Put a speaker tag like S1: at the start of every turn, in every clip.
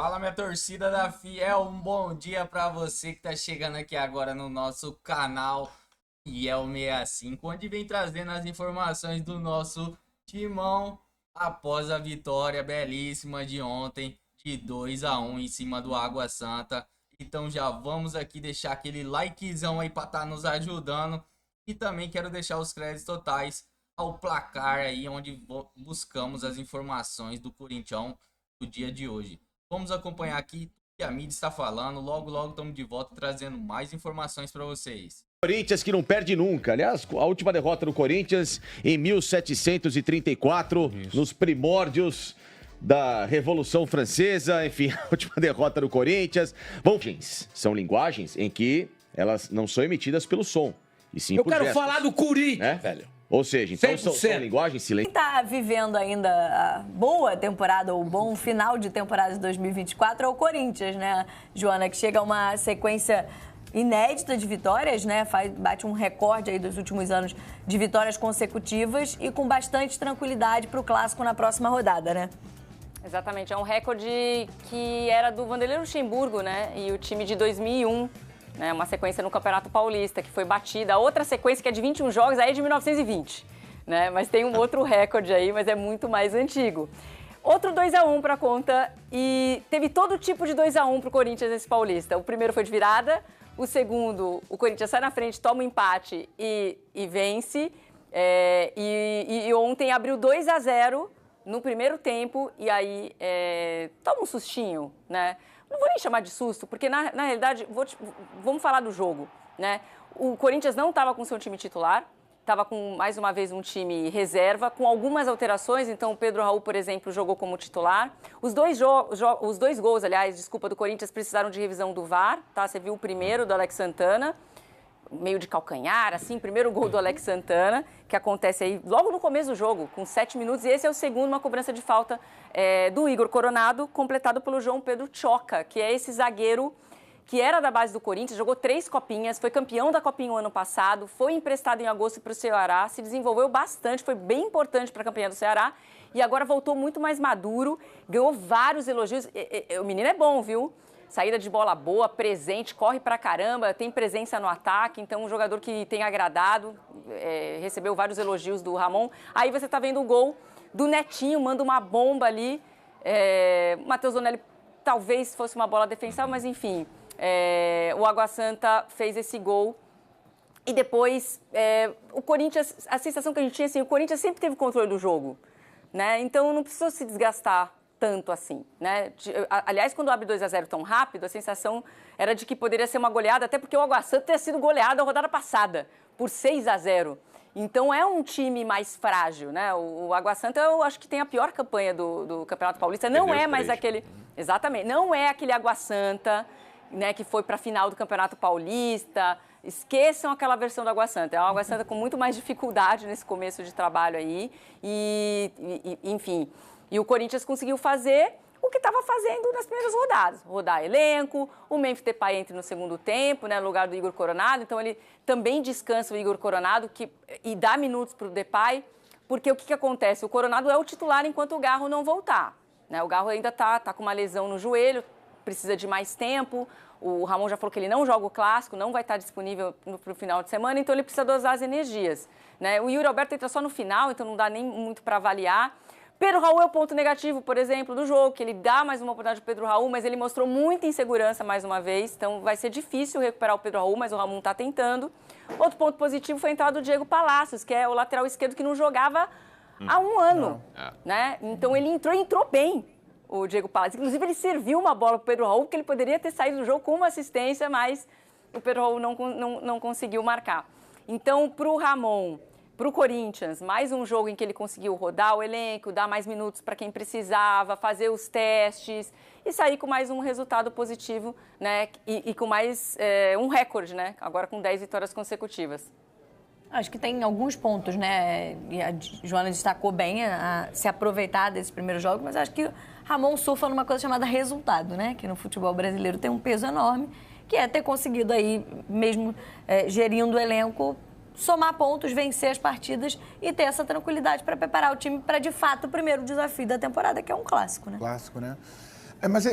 S1: Fala, minha torcida da Fiel, um bom dia pra você que tá chegando aqui agora no nosso canal Fiel 65, onde vem trazendo as informações do nosso timão após a vitória belíssima de ontem de 2-1 em cima do Água Santa. Então já vamos aqui deixar aquele likezão aí pra estar nos ajudando e também quero deixar os créditos totais ao placar aí onde buscamos as informações do Corinthians do dia de hoje. Vamos acompanhar aqui o que a mídia está falando. Logo estamos de volta trazendo mais informações para vocês.
S2: Corinthians que não perde nunca. Aliás, a última derrota do Corinthians em 1734, nos primórdios da Revolução Francesa. Enfim, a última derrota do Corinthians. Bom, são linguagens em que elas não são emitidas pelo som, e sim por gestos.
S3: Falar do Corinthians, velho.
S2: Ou seja, então são linguagens silêncio.
S4: Quem está vivendo ainda a boa temporada, ou bom final de temporada de 2024 é o Corinthians, né, Joana? Que chega a uma sequência inédita de vitórias, né? Bate um recorde aí dos últimos anos de vitórias consecutivas e com bastante tranquilidade para o Clássico na próxima rodada, né?
S5: Exatamente, é um recorde que era do Vanderlei Luxemburgo, né? E o time de 2001. Né, uma sequência no Campeonato Paulista, que foi batida. A outra sequência, que é de 21 jogos, aí é de 1920. Né? Mas tem um outro recorde aí, mas é muito mais antigo. Outro 2-1 para a conta. E teve todo tipo de 2-1 para o Corinthians nesse Paulista. O primeiro foi de virada. O segundo, o Corinthians sai na frente, toma um empate e vence. E ontem abriu 2-0 no primeiro tempo. E aí toma um sustinho, né? Não vou nem chamar de susto, porque na realidade, vamos falar do jogo, né? O Corinthians não estava com seu time titular, estava com, mais uma vez, um time reserva, com algumas alterações. Então, o Pedro Raul, por exemplo, jogou como titular. Os dois gols, aliás, do Corinthians precisaram de revisão do VAR, tá? Você viu o primeiro do Alex Santana, meio de calcanhar, assim, primeiro gol do Alex Santana, que acontece aí logo no começo do jogo, com 7 minutos, e esse é o segundo, uma cobrança de falta do Igor Coronado, completado pelo João Pedro Choca, que é esse zagueiro que era da base do Corinthians, jogou 3 copinhas, foi campeão da Copinha o ano passado, foi emprestado em agosto para o Ceará, se desenvolveu bastante, foi bem importante para a campanha do Ceará, e agora voltou muito mais maduro, ganhou vários elogios. O menino é bom, viu? Saída de bola boa, presente, corre pra caramba, tem presença no ataque, então um jogador que tem agradado, recebeu vários elogios do Ramon. Aí você tá vendo o gol do Netinho, manda uma bomba ali. O Matheus Donelli talvez fosse uma bola defensável, mas enfim, o Água Santa fez esse gol. E depois, o Corinthians, a sensação que a gente tinha, assim, o Corinthians sempre teve controle do jogo, né? Então não precisou se desgastar tanto assim, né? Aliás, quando abre 2-0 tão rápido, a sensação era de que poderia ser uma goleada, até porque o Água Santa tinha sido goleado a rodada passada, por 6-0. Então é um time mais frágil, né? O Água Santa, eu acho que tem a pior campanha do Campeonato Paulista. Não é mais aquele... Exatamente, não é aquele Água Santa, né, que foi para a final do Campeonato Paulista. Esqueçam aquela versão do Água Santa. É uma Água Santa com muito mais dificuldade nesse começo de trabalho aí. Enfim... E o Corinthians conseguiu fazer o que estava fazendo nas primeiras rodadas. Rodar elenco, o Memphis Depay entra no segundo tempo, né, no lugar do Igor Coronado. Então, ele também descansa o Igor Coronado e dá minutos para o Depay, porque o que acontece? O Coronado é o titular enquanto o Garro não voltar. Né? O Garro ainda tá com uma lesão no joelho, precisa de mais tempo. O Ramon já falou que ele não joga o Clássico, não vai estar disponível para o final de semana, então ele precisa dosar as energias. Né? O Yuri Alberto entra só no final, então não dá nem muito para avaliar. Pedro Raul é o ponto negativo, por exemplo, do jogo, que ele dá mais uma oportunidade para o Pedro Raul, mas ele mostrou muita insegurança mais uma vez, então vai ser difícil recuperar o Pedro Raul, mas o Ramon está tentando. Outro ponto positivo foi a entrada do Diego Palacios, que é o lateral esquerdo que não jogava há um ano, né? Então ele entrou bem, o Diego Palacios. Inclusive ele serviu uma bola para o Pedro Raul, porque ele poderia ter saído do jogo com uma assistência, mas o Pedro Raul não conseguiu marcar. Então, para o Ramon... Para o Corinthians, mais um jogo em que ele conseguiu rodar o elenco, dar mais minutos para quem precisava, fazer os testes e sair com mais um resultado positivo, né? E com mais um recorde, né? Agora com 10 vitórias consecutivas.
S4: Acho que tem alguns pontos, né? E a Joana destacou bem a se aproveitar desse primeiro jogo, mas acho que Ramon surfa numa coisa chamada resultado, né? Que no futebol brasileiro tem um peso enorme, que é ter conseguido aí, mesmo gerindo o elenco, somar pontos, vencer as partidas e ter essa tranquilidade para preparar o time para, de fato, o primeiro desafio da temporada, que é um clássico, né?
S6: Clássico, né?
S3: Mas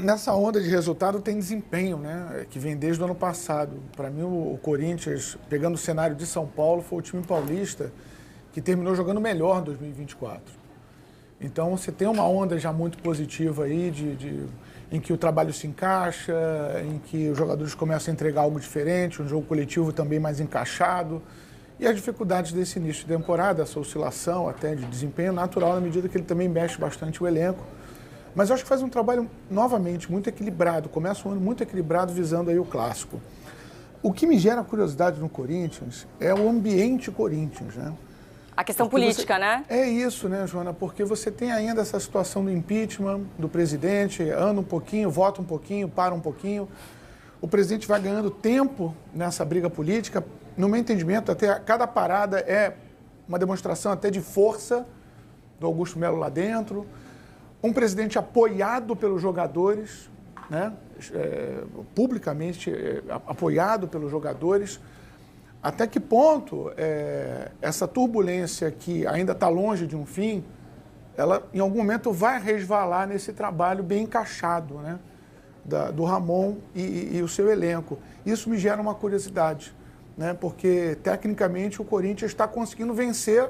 S3: nessa onda de resultado tem desempenho, né? Que vem desde o ano passado. Para mim, o Corinthians, pegando o cenário de São Paulo, foi o time paulista que terminou jogando melhor em 2024. Então, você tem uma onda já muito positiva aí, em que o trabalho se encaixa, em que os jogadores começam a entregar algo diferente, um jogo coletivo também mais encaixado. E as dificuldades desse início de temporada, essa oscilação até de desempenho natural, na medida que ele também mexe bastante o elenco. Mas eu acho que faz um trabalho, novamente, muito equilibrado. Começa um ano muito equilibrado, visando aí o clássico. O que me gera curiosidade no Corinthians é o ambiente Corinthians, né?
S5: A questão política, né?
S3: É isso, né, Joana? Porque você tem ainda essa situação do impeachment do presidente, anda um pouquinho, vota um pouquinho, para um pouquinho. O presidente vai ganhando tempo nessa briga política. No meu entendimento, até cada parada é uma demonstração até de força do Augusto Melo lá dentro. Um presidente apoiado pelos jogadores, né? Publicamente apoiado pelos jogadores. Até que ponto essa turbulência que ainda está longe de um fim, ela em algum momento vai resvalar nesse trabalho bem encaixado, né? Do Ramon e o seu elenco. Isso me gera uma curiosidade, né? Porque tecnicamente o Corinthians está conseguindo vencer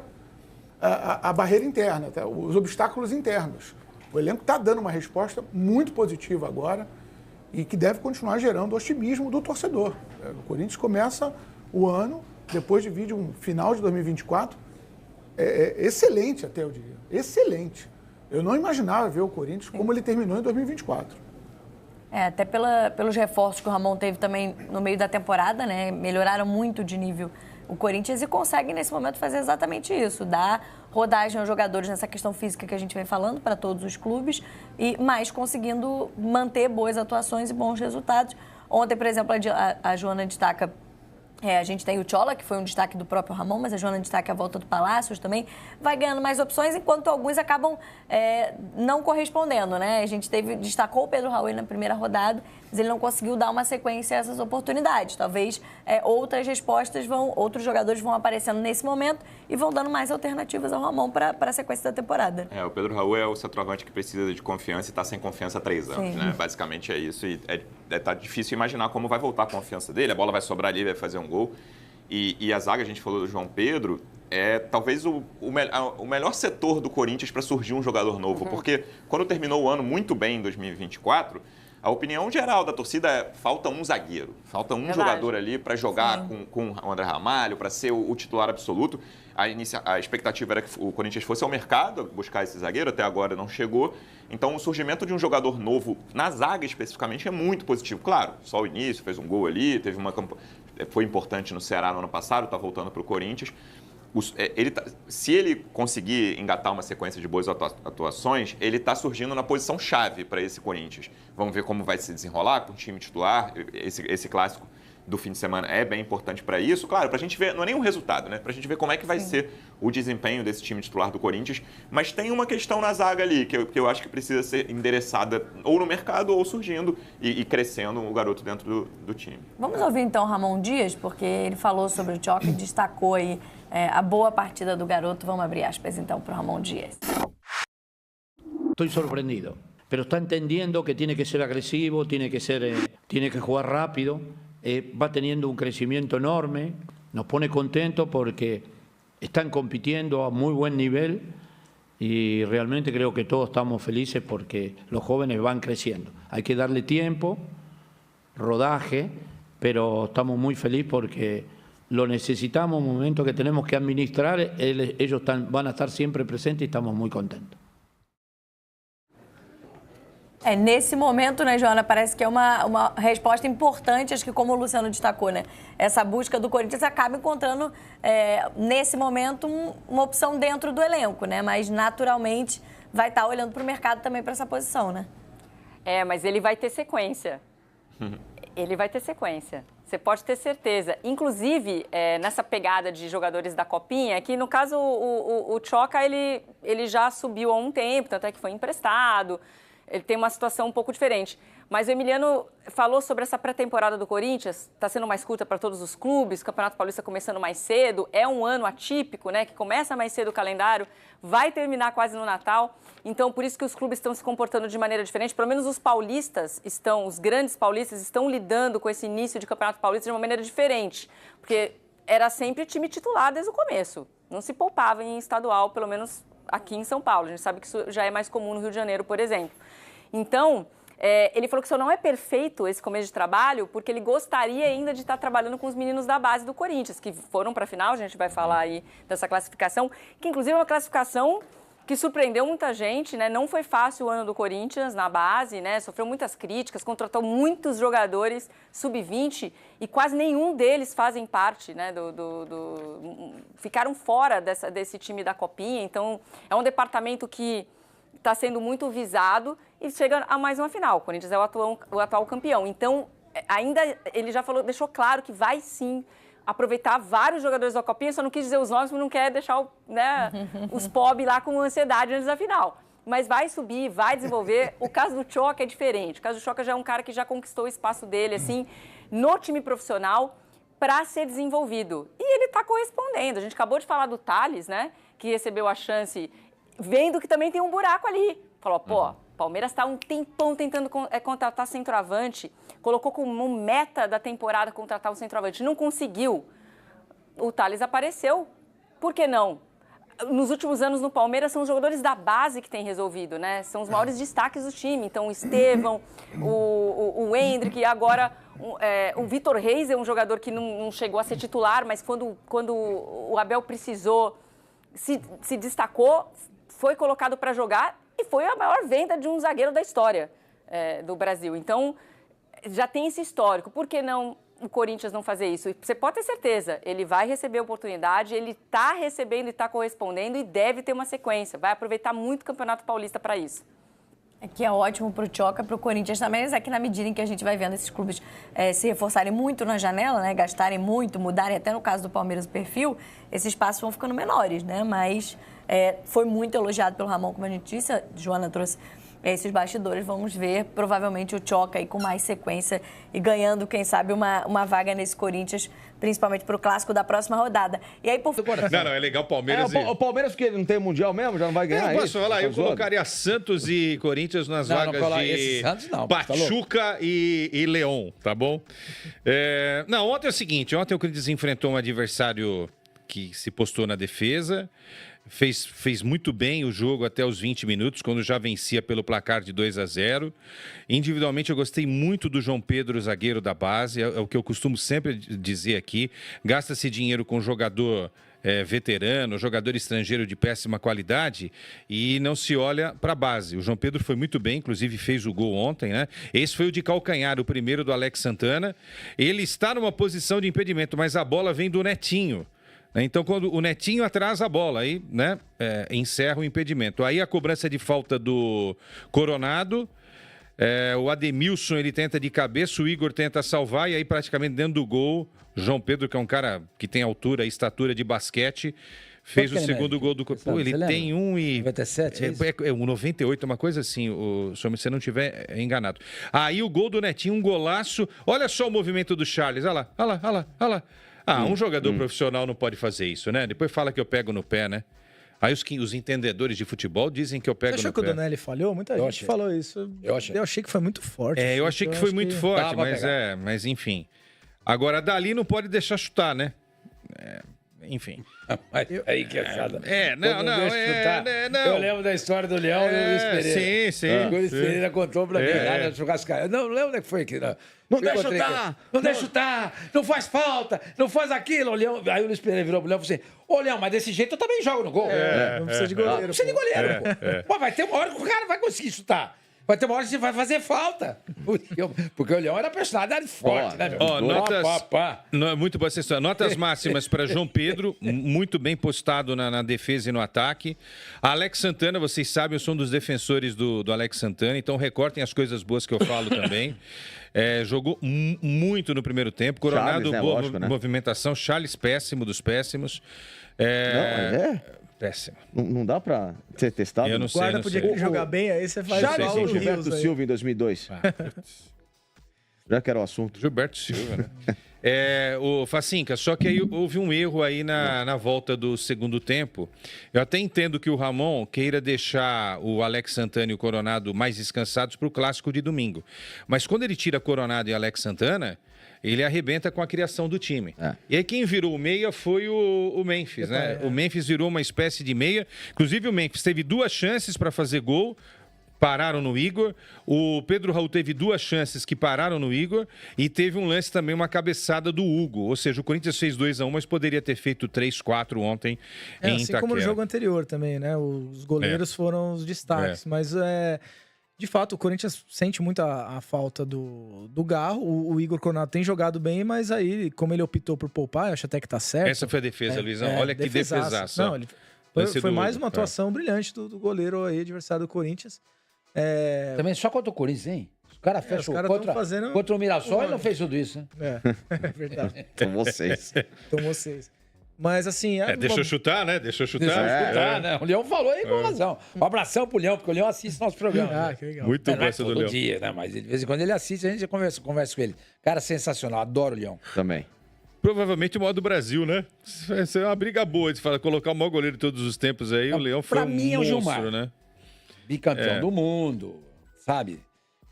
S3: a barreira interna, tá? Os obstáculos internos. O elenco está dando uma resposta muito positiva agora e que deve continuar gerando otimismo do torcedor. O Corinthians começa o ano, depois de vir um final de 2024, excelente até, eu diria. Excelente. Eu não imaginava ver o Corinthians como ele terminou em 2024.
S4: Até pelos reforços que o Ramon teve também no meio da temporada, né? Melhoraram muito de nível o Corinthians e consegue, nesse momento, fazer exatamente isso. Dar rodagem aos jogadores nessa questão física que a gente vem falando para todos os clubes, mas conseguindo manter boas atuações e bons resultados. Ontem, por exemplo, a Joana destaca... a gente tem o Tchola, que foi um destaque do próprio Ramon, mas a Joana destaca a volta do Palácios também. Vai ganhando mais opções, enquanto alguns acabam não correspondendo, né? A gente destacou o Pedro Raul na primeira rodada, mas ele não conseguiu dar uma sequência a essas oportunidades. Talvez outros jogadores vão aparecendo nesse momento e vão dando mais alternativas ao Ramon para a sequência da temporada.
S6: O Pedro Raul é o centroavante que precisa de confiança e está sem confiança há 3 anos, né? Basicamente é isso. E tá difícil imaginar como vai voltar a confiança dele. A bola vai sobrar ali, vai fazer um gol. E a zaga, a gente falou do João Pedro, é talvez o melhor setor do Corinthians para surgir um jogador novo. Porque quando terminou o ano muito bem em 2024, a opinião geral da torcida é falta um zagueiro. Falta um jogador ali para jogar com o André Ramalho, para ser o titular absoluto. A expectativa era que o Corinthians fosse ao mercado buscar esse zagueiro, até agora não chegou. Então, o surgimento de um jogador novo na zaga, especificamente, é muito positivo. Claro, só o início, fez um gol ali, foi importante no Ceará no ano passado, está voltando para o Corinthians. Se ele conseguir engatar uma sequência de boas atuações, ele está surgindo na posição chave para esse Corinthians. Vamos ver como vai se desenrolar com o time titular. Esse clássico do fim de semana é bem importante para isso. Claro, para a gente ver, não é nem um resultado, né? Para a gente ver como é que vai ser o desempenho desse time titular do Corinthians. Mas tem uma questão na zaga ali, que eu acho que precisa ser endereçada ou no mercado ou surgindo e crescendo o garoto dentro do time.
S4: Vamos ouvir então Ramon Dias, porque ele falou sobre o Choque e destacou aí a boa partida do garoto. Vamos abrir aspas então para o Ramon Dias.
S7: Estoy sorprendido, pero está entendiendo que tiene que ser agresivo, tiene que jugar rápido, va teniendo un crecimiento enorme, nos pone contentos porque están compitiendo a muy buen nivel y realmente creo que todos estamos felices porque los jóvenes van creciendo. Hay que darle tiempo, rodaje, pero estamos muy felices porque lo necesitamos, un momento que tenemos que administrar, ellos van a estar siempre presentes y estamos muy contentos.
S4: Nesse momento, né, Joana, parece que é uma resposta importante, acho que como o Luciano destacou, né? Essa busca do Corinthians acaba encontrando, nesse momento, uma opção dentro do elenco, né? Mas, naturalmente, vai estar olhando para o mercado também para essa posição, né?
S5: Mas ele vai ter sequência. Ele vai ter sequência. Você pode ter certeza. Inclusive, nessa pegada de jogadores da Copinha, que no caso o Choca, ele já subiu há um tempo, tanto é que foi emprestado. ele tem uma situação um pouco diferente. Mas o Emiliano falou sobre essa pré-temporada do Corinthians, está sendo mais curta para todos os clubes, o Campeonato Paulista começando mais cedo, é um ano atípico, né, que começa mais cedo o calendário, vai terminar quase no Natal, então por isso que os clubes estão se comportando de maneira diferente, pelo menos os paulistas os grandes paulistas estão lidando com esse início de Campeonato Paulista de uma maneira diferente, porque era sempre time titular desde o começo, não se poupava em estadual, pelo menos aqui em São Paulo, a gente sabe que isso já é mais comum no Rio de Janeiro, por exemplo. Então, ele falou que isso não é perfeito, esse começo de trabalho, porque ele gostaria ainda de estar trabalhando com os meninos da base do Corinthians, que foram para a final, a gente vai falar aí dessa classificação, que inclusive é uma classificação que surpreendeu muita gente, né? Não foi fácil o ano do Corinthians na base, né? Sofreu muitas críticas, contratou muitos jogadores sub-20 e quase nenhum deles fazem parte, né? Ficaram fora desse time da Copinha, então é um departamento que está sendo muito visado e chega a mais uma final. O Corinthians é o atual campeão. Então, ainda ele já falou, deixou claro que vai sim aproveitar vários jogadores da Copinha, só não quis dizer os nomes, porque não quer deixar os pobres lá com ansiedade antes da final. Mas vai subir, vai desenvolver. O caso do Choca é diferente. O caso do Choca já é um cara que já conquistou o espaço dele, assim, no time profissional para ser desenvolvido. E ele está correspondendo. A gente acabou de falar do Thales, né, que recebeu a chance, vendo que também tem um buraco ali. Falou, pô, Palmeiras está um tempão tentando contratar centroavante, colocou como meta da temporada contratar um centroavante, não conseguiu. O Thales apareceu. Por que não? Nos últimos anos no Palmeiras são os jogadores da base que têm resolvido, né? São os maiores destaques do time. Então, o Estevão, o Endrick, agora o Vitor Reis é um jogador que não chegou a ser titular, mas quando o Abel precisou, se destacou, foi colocado para jogar e foi a maior venda de um zagueiro da história do Brasil. Então, já tem esse histórico. Por que não o Corinthians não fazer isso? E você pode ter certeza, ele vai receber a oportunidade, ele está recebendo e está correspondendo e deve ter uma sequência. Vai aproveitar muito o Campeonato Paulista para isso.
S4: Que é ótimo para o Choca, para o Corinthians também, mas é que na medida em que a gente vai vendo esses clubes se reforçarem muito na janela, né, gastarem muito, mudarem até no caso do Palmeiras o perfil, esses espaços vão ficando menores, né? Mas foi muito elogiado pelo Ramon, como a gente disse, a Joana trouxe esses bastidores, vamos ver provavelmente o Choca aí com mais sequência e ganhando, quem sabe, uma vaga nesse Corinthians, principalmente para o clássico da próxima rodada. E aí, por
S8: Não, é legal o Palmeiras.
S2: O Palmeiras, porque não tem Mundial mesmo, já não vai ganhar.
S8: Eu posso falar, eu colocaria Santos e Corinthians nas vagas de
S9: Santos, não,
S8: Pachuca e León, tá bom? Não, ontem é o seguinte, ontem o Corinthians enfrentou um adversário que se postou na defesa, fez muito bem o jogo até os 20 minutos, quando já vencia pelo placar de 2-0. Individualmente, eu gostei muito do João Pedro, zagueiro da base, é o que eu costumo sempre dizer aqui. Gasta-se dinheiro com jogador veterano, jogador estrangeiro de péssima qualidade e não se olha para a base. O João Pedro foi muito bem, inclusive fez o gol ontem, né? Esse foi o de calcanhar, o primeiro do Alex Santana. Ele está numa posição de impedimento, mas a bola vem do Netinho. Então, quando o Netinho atrasa a bola, aí, né, encerra o impedimento. Aí a cobrança de falta do Coronado, o Ademilson, ele tenta de cabeça, o Igor tenta salvar, e aí praticamente dentro do gol, João Pedro, que é um cara que tem altura e estatura de basquete, fez o segundo gol do corpo. Ele tem
S9: 97,
S8: é 1,98, uma coisa assim, se você não estiver enganado. Aí o gol do Netinho, um golaço. Olha só o movimento do Charles, olha lá. Um jogador profissional não pode fazer isso, né? Depois fala que eu pego no pé, né? Aí os entendedores de futebol dizem que eu pego no pé.
S10: Você achou que o Donelli falhou? Muita gente falou isso. Eu achei que foi muito forte.
S8: Eu achei que foi muito forte, mas enfim. Agora, dali não pode deixar chutar, né? Enfim.
S9: Aí que é chata.
S8: Não.
S9: Eu lembro da história do Leão e o Luiz Pereira.
S8: Sim.
S9: O Luiz Pereira contou pra mim lá na churrascaria. Não lembro onde é que foi aqui.
S2: Não deixa chutar!
S9: Não deixa chutar! Não faz falta! Não faz aquilo! O Leão... Aí o Luiz Pereira virou pro Leão e falou assim: ô, Leão, mas desse jeito eu também jogo no gol.
S10: Não precisa de goleiro.
S9: Não precisa de goleiro, pô. Pô, vai ter uma hora que o cara vai conseguir chutar. Vai ter uma hora que você vai fazer falta. Porque o Leão era personalidade forte, né, meu?
S8: Muito boa essa história. Notas máximas para João Pedro, muito bem postado na defesa e no ataque. Alex Santana, vocês sabem, eu sou um dos defensores do Alex Santana, então recortem as coisas boas que eu falo também. Jogou muito no primeiro tempo. Coronado,
S2: Charles, né?
S8: boa
S2: Lógico, né?
S8: movimentação. Charles, péssimo dos péssimos. Péssimo.
S2: Não dá pra ser testado?
S8: Eu não
S10: O guarda podia jogar bem, aí você faz
S2: Já
S10: igual
S2: o
S10: o
S2: Gilberto
S10: Rios aí.
S2: Silva em 2002. Já que era o assunto.
S8: Gilberto Silva, né? O Facinca, só que aí houve um erro aí na volta do segundo tempo. Eu até entendo que o Ramon queira deixar o Alex Santana e o Coronado mais descansados para o clássico de domingo. Mas quando ele tira Coronado e Alex Santana, ele arrebenta com a criação do time. E aí quem virou o meia foi o Memphis, né? O Memphis virou uma espécie de meia. Inclusive o Memphis teve 2 chances para fazer gol. Pararam no Igor. O Pedro Raul teve 2 chances que pararam no Igor. E teve um lance também, uma cabeçada do Hugo. Ou seja, o Corinthians fez 2-1, mas poderia ter feito 3-4 ontem em
S10: assim
S8: Itaquera.
S10: como no jogo anterior também, né? Os goleiros foram os destaques. Mas, de fato, o Corinthians sente muito a falta do Garro. O Igor Coronado tem jogado bem, mas aí, como ele optou por poupar, eu acho até que tá certo.
S8: Essa foi a defesa, Luizão. Olha que defesaço.
S10: Não, foi mais uma atuação brilhante do goleiro aí, adversário do Corinthians.
S9: Também só contra o Corinthians, hein? Os caras fecham contra o Mirassol, ele não fez tudo isso, né?
S10: É verdade.
S2: Tomou 6.
S10: Tomou 6. Mas assim...
S8: Deixa eu chutar, né? Deixa eu chutar.
S9: Né? O Leão falou aí com razão. Um abração pro Leão, porque o Leão assiste nosso programa.
S10: Que legal.
S8: Muito bom essa do Leão.
S9: Todo dia, né? Mas de vez em quando ele assiste, a gente conversa com ele. Cara, sensacional, adoro o Leão.
S2: Também.
S8: Provavelmente o maior do Brasil, né? Vai ser uma briga boa de falar, colocar o maior goleiro de todos os tempos aí. O Leão foi
S9: pra mim é o
S8: monstro,
S9: Gilmar.
S8: né?
S9: Bicampeão do mundo, sabe?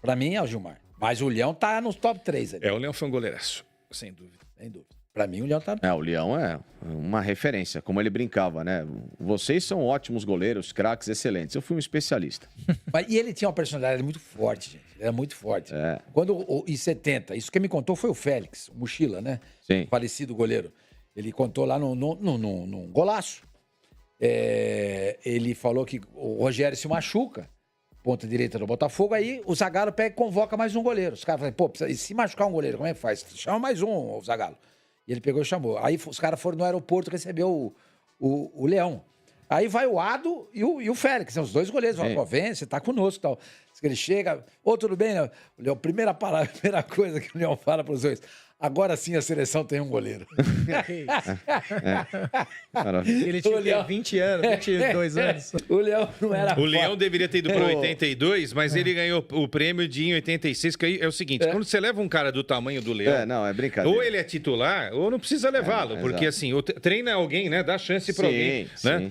S9: Pra mim é o Gilmar. Mas o Leão tá nos top 3 ali.
S8: O Leão foi um goleiraço, sem dúvida.
S9: Sem dúvida. Pra mim o Leão tá...
S2: O Leão é uma referência, como ele brincava, né? Vocês são ótimos goleiros, craques excelentes. Eu fui um especialista.
S9: E ele tinha uma personalidade muito forte, gente. Ele era muito forte. Quando, em 70, isso que me contou foi o Félix, o Mochila, né?
S2: Sim.
S9: O falecido goleiro. Ele contou lá num golaço. Ele falou que o Rogério se machuca, ponta direita do Botafogo, aí o Zagallo pega e convoca mais um goleiro. Os caras falam, e se machucar um goleiro, como é que faz? Chama mais um, o Zagallo. E ele pegou e chamou. Aí os caras foram no aeroporto receber o Leão. Aí vai o Ado e o Félix, são os 2 goleiros. Falam, pô, vem, você tá conosco e tal. Ele chega, tudo bem, né? O Leão, primeira coisa que o Leão fala para os 2, agora sim a seleção tem um goleiro.
S10: Ele tinha 20 anos, 22 anos.
S9: O Leão não era...
S8: O Leão deveria ter ido para 82, mas ele ganhou o prêmio em 86, que aí é o seguinte, quando você leva um cara do tamanho do Leão...
S2: não, é brincadeira.
S8: Ou ele é titular, ou não precisa levá-lo, porque assim, treina alguém, né? Dá chance para alguém, né?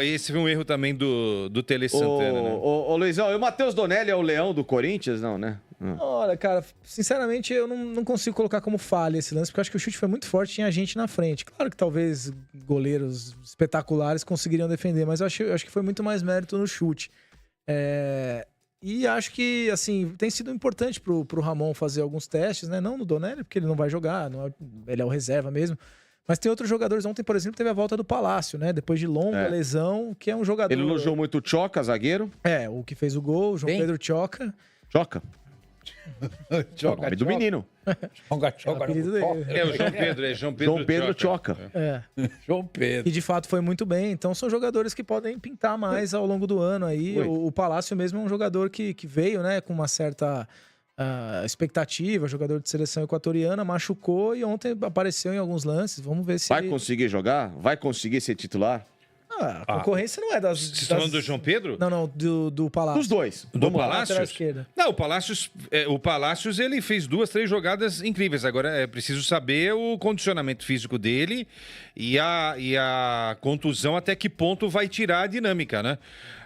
S8: Esse foi um erro também do Tele Santana, né?
S2: Ô, Luizão, e o Matheus Donelli é o Leão do Corinthians? Não, né?
S10: Olha, cara, sinceramente eu não consigo colocar como falha esse lance, porque eu acho que o chute foi muito forte, tinha gente na frente. Claro que talvez goleiros espetaculares conseguiriam defender, mas eu acho que foi muito mais mérito no chute. E acho que, assim, tem sido importante pro Ramon fazer alguns testes, né? Não no Donelli, porque ele não vai jogar, ele é o reserva mesmo. Mas tem outros jogadores. Ontem, por exemplo, teve a volta do Palácio, né? Depois de longa lesão, que é um jogador...
S2: Ele elogiou muito o Tchoca, zagueiro.
S10: O que fez o gol, o João Pedro Tchoca.
S2: Tchoca. O nome do menino.
S8: O João Pedro,
S2: João Pedro Tchoca.
S10: João Pedro. E de fato foi muito bem. Então são jogadores que podem pintar mais ao longo do ano aí. O Palácio mesmo é um jogador que veio, né, com uma certa expectativa, jogador de seleção equatoriana, machucou e ontem apareceu em alguns lances. Vamos ver se
S2: vai conseguir jogar? Vai conseguir ser titular?
S10: A concorrência não é das...
S8: Você está falando do João Pedro?
S10: Não, do Palácio.
S2: Dos dois.
S8: Do Palácios? Não, o Palácios ele fez 2, 3 jogadas incríveis. Agora é preciso saber o condicionamento físico dele e a contusão, até que ponto vai tirar a dinâmica, né?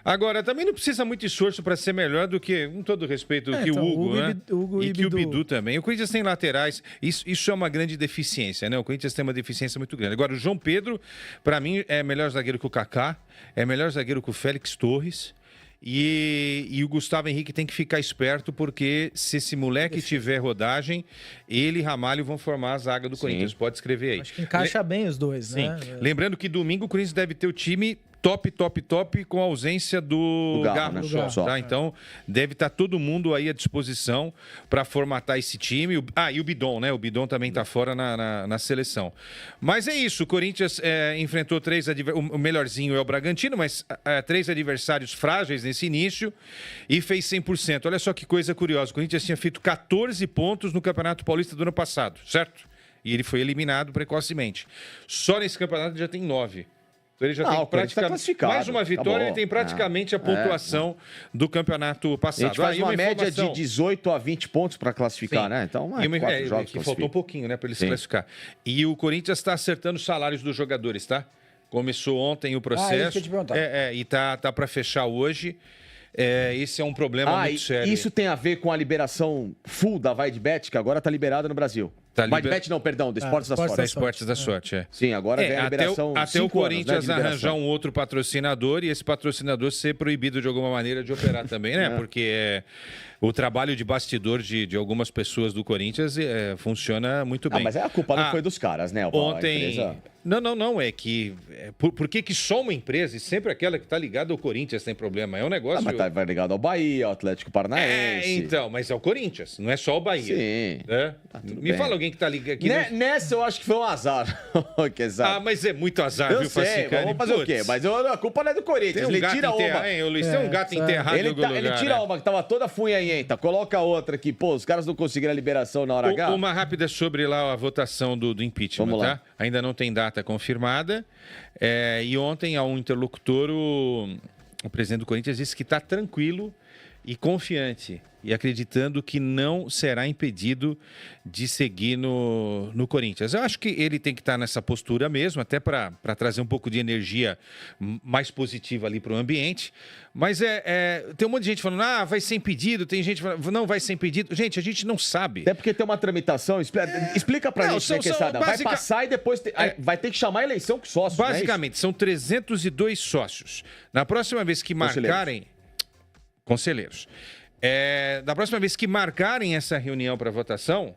S8: Agora, também não precisa muito esforço para ser melhor do que, com todo respeito, que o Hugo, né? E que o Bidu também. O Corinthians tem laterais, isso é uma grande deficiência, né? O Corinthians tem uma deficiência muito grande. Agora, o João Pedro, para mim, é melhor zagueiro que o Kaká, é melhor zagueiro que o Félix Torres. E o Gustavo Henrique tem que ficar esperto, porque se esse moleque tiver rodagem, ele e Ramalho vão formar a zaga do Corinthians. Pode escrever aí.
S10: Acho que encaixa bem os dois, né?
S8: Lembrando que domingo o Corinthians deve ter o time top, com a ausência do Garro, né? Tá? Então, deve estar todo mundo aí à disposição para formatar esse time. E o Bidon, né? O Bidon também está fora na seleção. Mas é isso, o Corinthians enfrentou 3 adversários. O melhorzinho é o Bragantino, mas 3 adversários frágeis nesse início e fez 100%. Olha só que coisa curiosa. O Corinthians tinha feito 14 pontos no Campeonato Paulista do ano passado, certo? E ele foi eliminado precocemente. Só nesse campeonato já tem 9. Então ele já
S2: Não,
S8: tem
S2: o Corinthians tá
S8: praticamente
S2: classificado.
S8: mais uma vitória,
S2: Acabou.
S8: ele tem praticamente a pontuação do campeonato
S2: A
S8: passado.
S2: gente faz
S8: E
S2: uma média
S8: informação-
S2: de 18 a 20 pontos para classificar,
S8: Sim.
S2: né? Então,
S8: E uma-
S2: 4 jogos
S8: que faltou
S2: classifica.
S8: um pouquinho, né, para ele se
S2: Sim.
S8: classificar. E o Corinthians está acertando os salários dos jogadores, tá? Começou ontem o
S9: isso
S8: processo.
S9: que eu ia te perguntar.
S8: E tá para fechar hoje. Esse é um problema
S2: Ah,
S8: muito sério.
S2: isso tem a ver com a liberação full da VideBet, que agora tá liberada no Brasil.
S8: Tá
S2: VideBet não, perdão, do Esportes da
S10: Esportes
S2: Sorte.
S8: Da Esportes da Sorte, é.
S2: Sim, agora vem a
S8: até
S2: liberação
S8: até o
S2: 5 anos,
S8: Corinthians
S2: né, de liberação.
S8: arranjar um outro patrocinador e esse patrocinador ser proibido de alguma maneira de operar também, né? Porque o trabalho de bastidor de algumas pessoas do Corinthians funciona muito bem.
S2: Mas a culpa não foi dos caras, né? A
S8: Ontem.
S2: empresa-
S8: Não. É que. Por que só uma empresa, e sempre aquela que está ligada ao Corinthians tem problema? É um negócio.
S2: Mas vai ligado ao Bahia, ao Atlético Paranaense.
S8: Então, mas é o Corinthians, não é só o Bahia.
S2: Sim.
S8: Né?
S2: tudo
S8: Me
S2: bem.
S8: fala alguém que está ligado aqui.
S2: Nessa eu acho que foi um azar. que azar.
S8: Mas é muito azar,
S2: eu
S8: viu,
S2: sei,
S8: Facicani?
S2: vamos fazer o quê?
S8: Putz.
S2: Mas a culpa não é do Corinthians.
S8: Tem um
S2: Ele
S8: gato
S2: tira
S8: enterrado,
S2: uma.
S8: hein, ô Luiz? Tem um gato enterrado em algum lugar.
S2: Ele tira
S8: né?
S2: uma que tava toda funhanhenta, coloca outra aqui. Pô, os caras não conseguiram a liberação na hora H.
S8: Uma rápida sobre lá a votação do impeachment,
S2: Vamos lá.
S8: tá? Ainda não tem data confirmada. E ontem, a um interlocutor, o presidente do Corinthians disse que está tranquilo e confiante e acreditando que não será impedido de seguir no Corinthians. Eu acho que ele tem que estar nessa postura mesmo, até para trazer um pouco de energia mais positiva ali para o ambiente. Mas tem um monte de gente falando, vai ser impedido, tem gente falando, não vai ser impedido. Gente, a gente não sabe.
S2: Até porque tem uma tramitação. Explica pra gente, né, Quesada. Vai passar e depois vai ter que chamar a eleição com sócios.
S8: Basicamente, são 302 sócios. Na próxima vez que marcarem... Conselheiros. Da próxima vez que marcarem essa reunião para votação,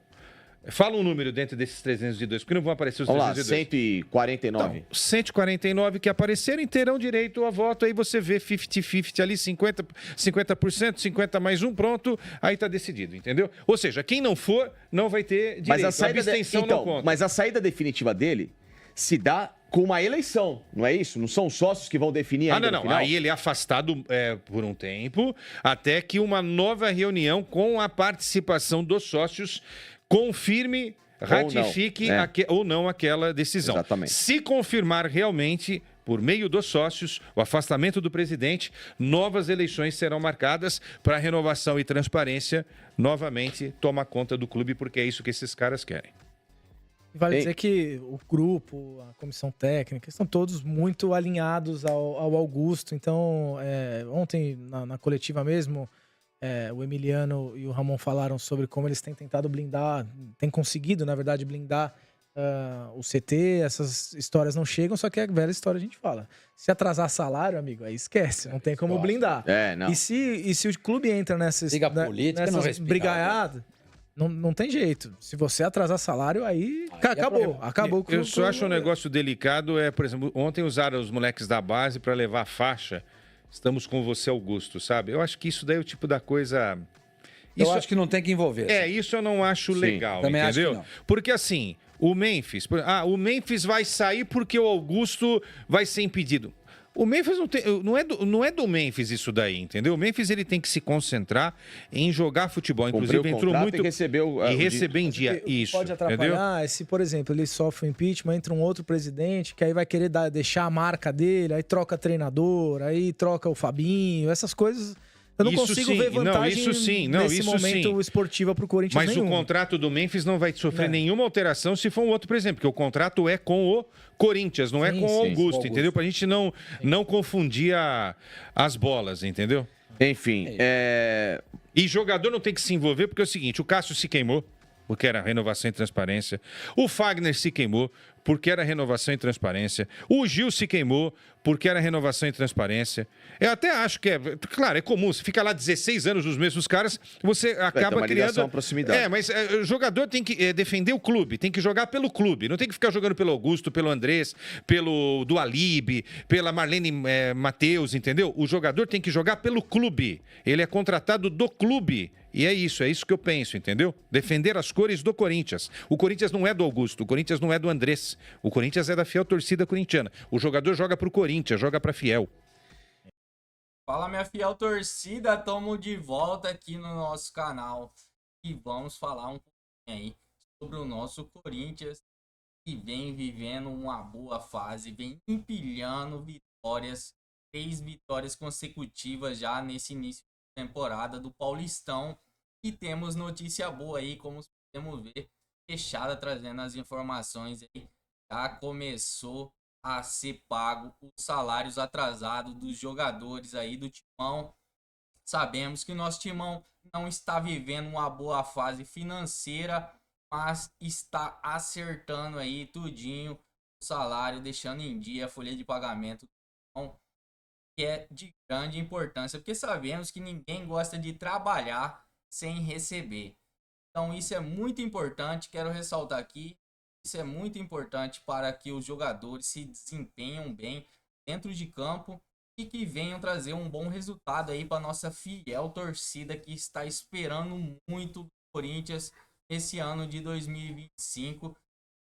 S8: fala um número dentro desses 302, porque não vão aparecer os 302.
S2: 149.
S8: Então, 149 que aparecerem terão direito a voto, aí você vê 50-50 ali, 50%, 50% mais um, pronto, aí tá decidido, entendeu? Ou seja, quem não for, não vai ter direito.
S2: Mas a saída
S8: abstenção não conta.
S2: Mas a saída definitiva dele se dá com uma eleição, não é isso? Não são os sócios que vão definir ainda no final?
S8: Aí ele é afastado por um tempo, até que uma nova reunião com a participação dos sócios confirme, ratifique ou não aquela decisão.
S2: Exatamente.
S8: Se confirmar realmente, por meio dos sócios, o afastamento do presidente, novas eleições serão marcadas para renovação e transparência novamente tomar conta do clube, porque é isso que esses caras querem.
S10: Vale dizer que o grupo, a comissão técnica, estão todos muito alinhados ao Augusto. Então, ontem, na coletiva mesmo, o Emiliano e o Ramon falaram sobre como eles têm tentado blindar, têm conseguido, na verdade, blindar o CT. Essas histórias não chegam, só que é a velha história a gente fala. Se atrasar salário, amigo, aí esquece, não tem como blindar.
S2: Não.
S10: E se o clube entra nessas brigaiadas... Não tem jeito. Se você atrasar salário, aí acabou. Acabou.
S8: Eu só acho um negócio delicado, por exemplo, ontem usaram os moleques da base para levar a faixa. Estamos com você, Augusto, sabe? Eu acho que isso daí é o tipo da coisa...
S9: Eu acho que não tem que envolver.
S8: Isso eu não acho legal,
S9: também
S8: entendeu?
S9: acho que não.
S8: Porque assim, o Memphis vai sair porque o Augusto vai ser impedido. O Memphis não é do Memphis isso daí, entendeu? O Memphis ele tem que se concentrar em jogar futebol. Inclusive entrou muito
S2: e
S8: receber em dia. Isso.
S10: Pode atrapalhar
S8: entendeu?
S10: se, por exemplo, ele sofre um impeachment, entra um outro presidente que aí vai querer deixar a marca dele, aí troca treinador, aí troca o Fabinho, essas coisas. Eu não consigo ver vantagem nesse momento esportiva pro Corinthians
S8: Mas
S10: nenhum.
S8: o contrato do Memphis não vai sofrer nenhuma alteração se for um outro, por exemplo, porque o contrato é com o Corinthians, não é com o Augusto, entendeu? Pra gente não confundir as bolas, entendeu?
S2: Enfim,
S8: E jogador não tem que se envolver, porque é o seguinte, o Cássio se queimou, porque era renovação e transparência. O Fagner se queimou, porque era renovação e transparência. O Gil se queimou, porque era renovação e transparência. Eu até acho que claro, é comum. Você fica lá 16 anos os mesmos caras, você acaba
S2: uma
S8: criando...
S2: ligação, proximidade.
S8: Mas o jogador tem que defender o clube, tem que jogar pelo clube. Não tem que ficar jogando pelo Augusto, pelo Andrés, pelo Dualib, pela Marlene Matheus, entendeu? O jogador tem que jogar pelo clube. Ele é contratado do clube. E é isso que eu penso, entendeu? Defender as cores do Corinthians. O Corinthians não é do Augusto, o Corinthians não é do Andrés. O Corinthians é da fiel torcida corintiana. O jogador joga pro Corinthians, joga pra fiel.
S1: Fala, minha fiel torcida, tamo de volta aqui no nosso canal. E vamos falar um pouquinho aí sobre o nosso Corinthians. e vem vivendo uma boa fase, vem empilhando vitórias, 3 vitórias consecutivas já nesse início de temporada do Paulistão. E temos notícia boa aí, como podemos ver, fechada trazendo as informações aí. Já começou a ser pago os salários atrasados dos jogadores aí do Timão. Sabemos que o nosso Timão não está vivendo uma boa fase financeira, mas está acertando aí tudinho o salário, deixando em dia a folha de pagamento do Timão, que é de grande importância, porque sabemos que ninguém gosta de trabalhar sem receber. Então isso é muito importante, quero ressaltar aqui, isso é muito importante para que os jogadores se desempenhem bem dentro de campo e que venham trazer um bom resultado aí para nossa fiel torcida que está esperando muito do Corinthians esse ano de 2025.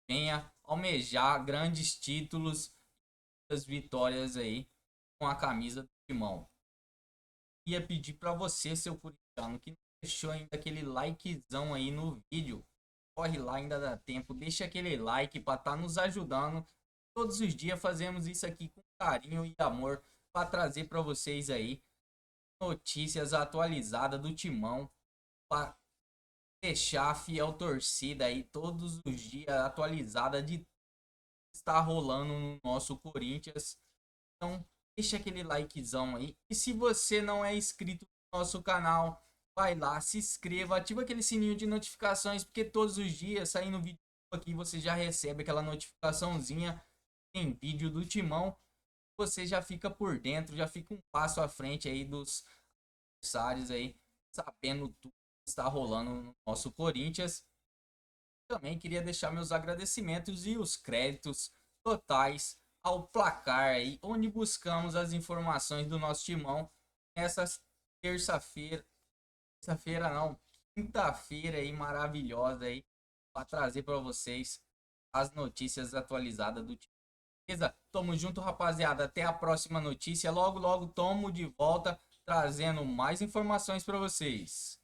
S1: Venha almejar grandes títulos e as vitórias aí com a camisa do Timão. Ia pedir para você, seu corintiano, que não deixou ainda aquele likezão aí no vídeo, corre lá, ainda dá tempo, deixa aquele like para estar nos ajudando. Todos os dias fazemos isso aqui com carinho e amor para trazer para vocês aí notícias atualizadas do Timão, para deixar a fiel torcida aí todos os dias atualizada de está rolando no nosso Corinthians. Então deixa aquele likezão aí, e se você não é inscrito no nosso canal, vai lá, se inscreva, ativa aquele sininho de notificações, porque todos os dias saindo vídeo aqui você já recebe aquela notificaçãozinha em vídeo do Timão. Você já fica por dentro, já fica um passo à frente aí dos adversários aí, sabendo tudo que está rolando no nosso Corinthians. Também queria deixar meus agradecimentos e os créditos totais ao Placar aí, onde buscamos as informações do nosso Timão nessa quinta-feira aí maravilhosa aí, para trazer para vocês as notícias atualizadas do Timão. Beleza? Tamo junto, rapaziada. Até a próxima notícia. Logo, logo tomo de volta trazendo mais informações para vocês.